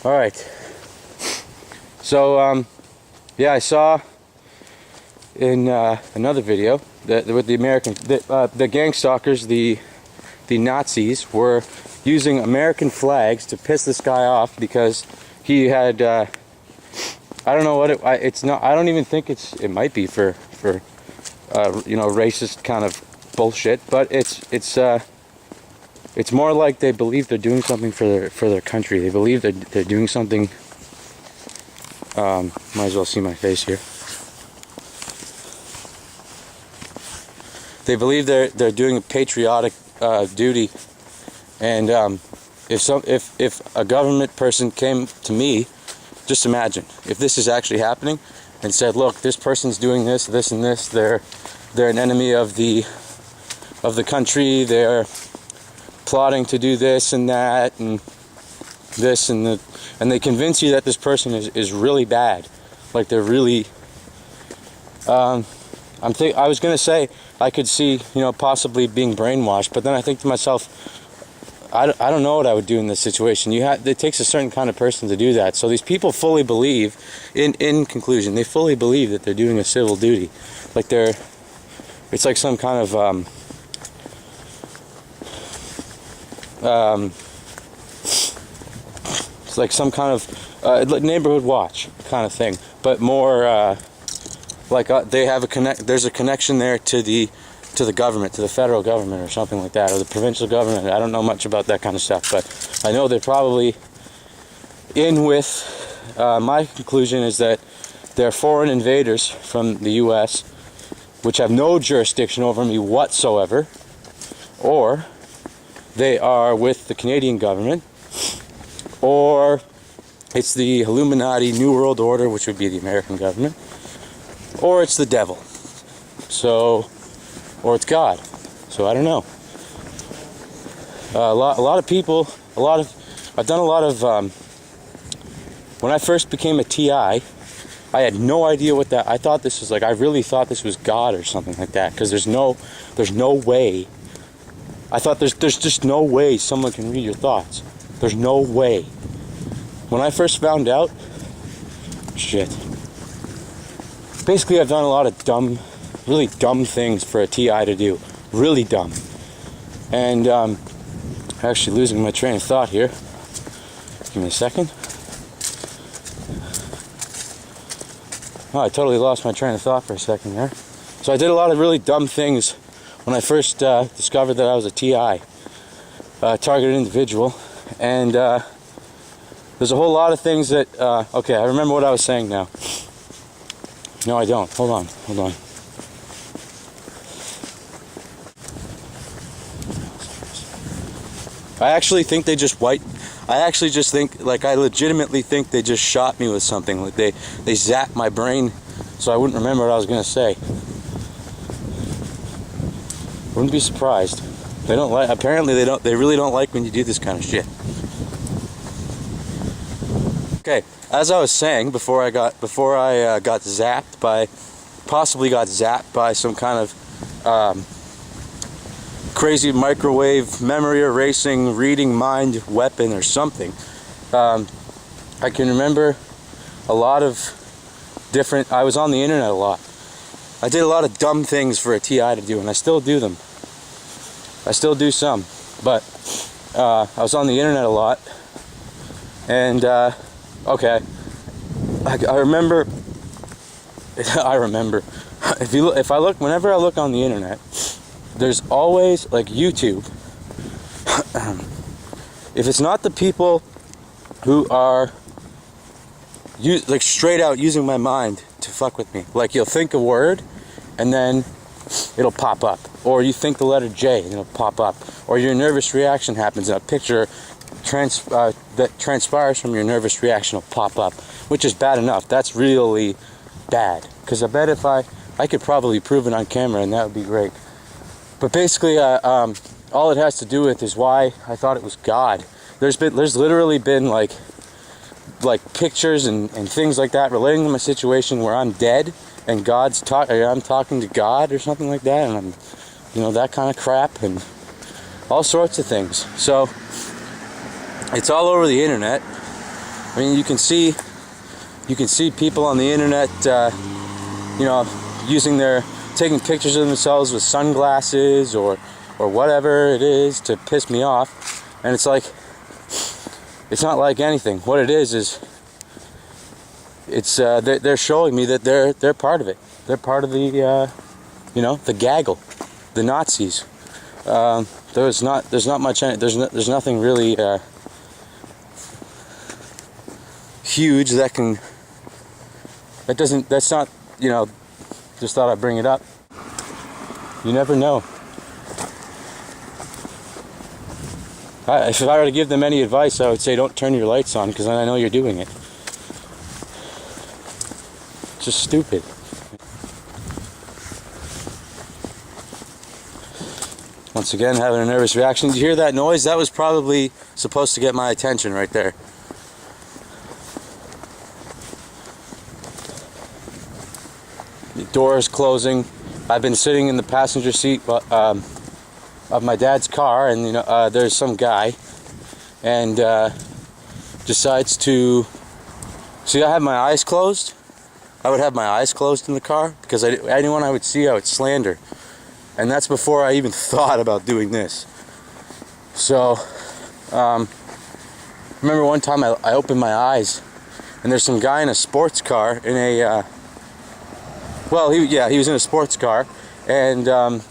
All right. So yeah, I saw in another video that with the the gang stalkers, the Nazis were using American flags to piss this guy off because he had I don't know what it's not. I don't even think it might be for you know, racist kind of bullshit, but it's more like they believe they're doing something for their country. They believe they're doing something. Might as well see my face here. They believe they're doing a patriotic duty, and if a government person came to me, just imagine if this is actually happening, and said, "Look, this person's doing this, this, and this. They're an enemy of the country. They're plotting to do this and that and this and the," and they convince you that this person is really bad, like they're really. I was gonna say I could see, you know, possibly being brainwashed, but then I think to myself, I don't know what I would do in this situation. It takes a certain kind of person to do that. So these people fully believe, in conclusion, they fully believe that they're doing a civil duty, like it's like some kind of it's like some kind of neighborhood watch kind of thing, but more like they have there's a connection there to the government, to the federal government or something like that, or the provincial government. I don't know much about that kind of stuff, but I know they're probably in with my conclusion is that they're foreign invaders from the US, which have no jurisdiction over me whatsoever, or they are with the Canadian government, or it's the Illuminati New World Order, which would be the American government, or it's the devil, or it's God. So I don't know. A lot of people, I've done a lot of, when I first became a TI, I had no idea what that, I thought this was like, I really thought this was God or something like that, because there's no way, I thought there's just no way someone can read your thoughts. There's no way. When I first found out, shit. Basically, I've done a lot of really dumb things for a TI to do. Really dumb. And I'm actually losing my train of thought here. Give me a second. Oh, I totally lost my train of thought for a second there. So I did a lot of really dumb things when I first discovered that I was a TI, targeted individual. And there's a whole lot of things that, okay, I remember what I was saying now. No, I don't. Hold on. I actually think they just I actually just think, like, I legitimately think they just shot me with something. Like they zapped my brain so I wouldn't remember what I was going to say. Wouldn't be surprised. They really don't like when you do this kind of shit. Okay, as I was saying, before I got zapped by some kind of crazy microwave memory erasing reading mind weapon or something, I can remember a lot of different. I was on the internet a lot. I did a lot of dumb things for a TI to do, and I still do them. I still do some, but I was on the internet a lot, and okay, I remember. Whenever I look on the internet, there's always, like, YouTube. If it's not the people who are like straight out using my mind to fuck with me, like, you'll think a word and then it'll pop up, or you think the letter J and it'll pop up, or your nervous reaction happens and a picture that transpires from your nervous reaction will pop up, which is bad enough. That's really bad, because I bet if I could probably prove it on camera, and that would be great. But basically, all it has to do with is why I thought it was God. There's literally been like pictures and things like that relating to my situation where I'm dead and I'm talking to God or something like that, and I'm, you know, that kind of crap and all sorts of things. So it's all over the internet. I mean, you can see people on the internet, you know, taking pictures of themselves with sunglasses or whatever it is to piss me off, and it's like, it's not like anything. What it is it's they're showing me that they're part of it. They're part of the you know, the gaggle, the Nazis. There's not much. There's nothing really huge that can. That's not, you know. Just thought I'd bring it up. You never know. If I were to give them any advice, I would say don't turn your lights on, because then I know you're doing it. It's just stupid. Once again, having a nervous reaction. Did you hear that noise? That was probably supposed to get my attention right there. The door is closing. I've been sitting in the passenger seat of my dad's car, and you know, there's some guy, and decides to. See, I have my eyes closed. I would have my eyes closed in the car because anyone I would see, I would slander. And that's before I even thought about doing this. So, remember one time I opened my eyes, and there's some guy in a sports car in a, well, he was in a sports car, and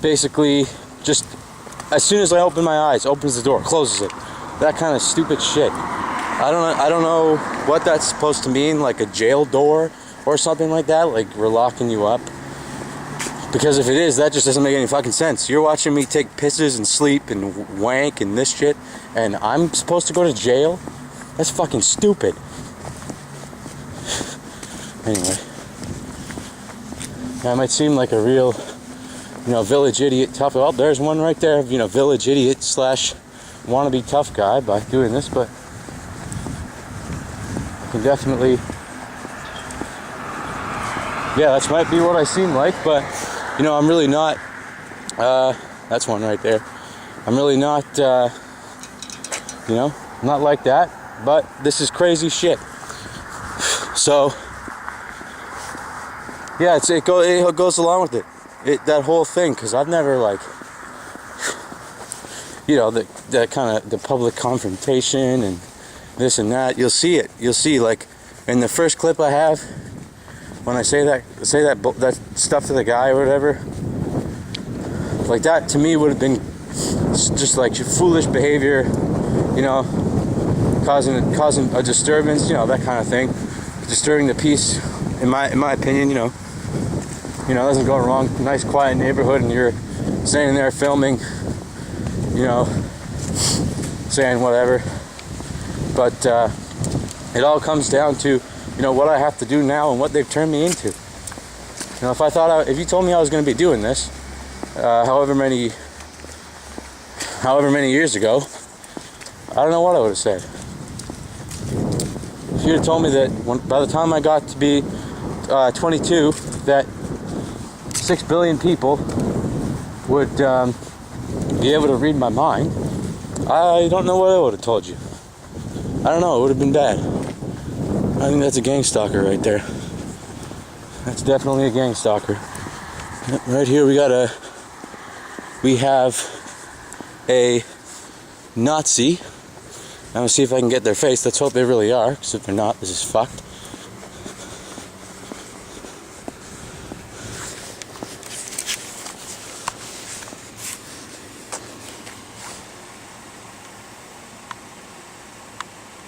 basically, just as soon as I open my eyes, opens the door, closes it. That kind of stupid shit. I don't know what that's supposed to mean, like a jail door or something like that, like we're locking you up. Because if it is, that just doesn't make any fucking sense. You're watching me take pisses and sleep and wank and this shit, and I'm supposed to go to jail? That's fucking stupid. Anyway. I might seem like a real, you know, village idiot tough. Well, there's one right there, you know, village idiot / wannabe tough guy by doing this, but I can definitely, yeah, that might be what I seem like, but you know, I'm really not, that's one right there. I'm really not, you know, not like that, but this is crazy shit. So, yeah, it goes along with it. That whole thing, because I've never, like, you know, that kind of, the public confrontation and this and that. You'll see it. You'll see, like, in the first clip I have, when I say that stuff to the guy or whatever, like that to me would have been just like foolish behavior, you know, causing a disturbance, you know, that kind of thing, disturbing the peace, in my opinion, you know, doesn't go wrong. Nice quiet neighborhood, and you're standing there filming, you know, saying whatever, but it all comes down to, you know, what I have to do now and what they've turned me into. You know, if you told me I was going to be doing this, however many years ago, I don't know what I would have said. If you'd have told me that by the time I got to be 22, that 6 billion people would be able to read my mind, I don't know what I would have told you. I don't know, it would have been bad. I think that's a gang stalker right there. That's definitely a gang stalker. Right here we have a Nazi. I'm gonna see if I can get their face. Let's hope they really are, because if they're not, this is fucked.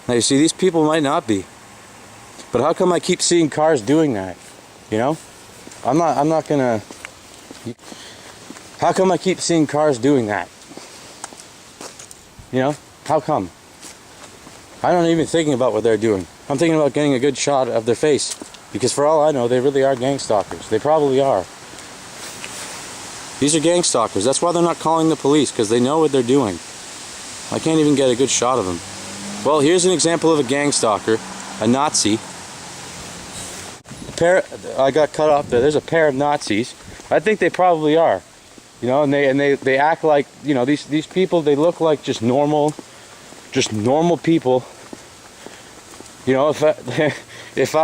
Now you see, these people might not be. But how come I keep seeing cars doing that? You know? I'm not gonna... How come I keep seeing cars doing that? You know? How come? I'm not even thinking about what they're doing. I'm thinking about getting a good shot of their face. Because for all I know, they really are gang stalkers. They probably are. These are gang stalkers. That's why they're not calling the police, because they know what they're doing. I can't even get a good shot of them. Well, here's an example of a gang stalker, a Nazi. I got cut off there. There's a pair of Nazis. I think they probably are. You know, and they act like, you know, these people, they look like just normal people You know, if I if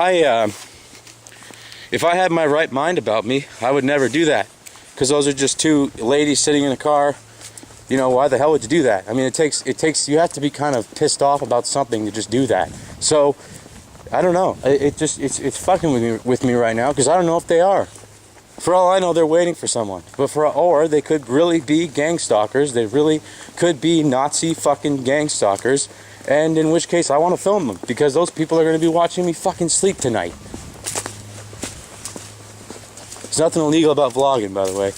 I had my right mind about me, I would never do that. Because those are just two ladies sitting in a car. You know, why the hell would you do that? I mean, it takes you have to be kind of pissed off about something to just do that. So I don't know. It's fucking with me right now because I don't know if they are. For all I know, they're waiting for someone. Or they could really be gang stalkers. They really could be Nazi fucking gang stalkers. And in which case, I want to film them because those people are going to be watching me fucking sleep tonight. There's nothing illegal about vlogging, by the way.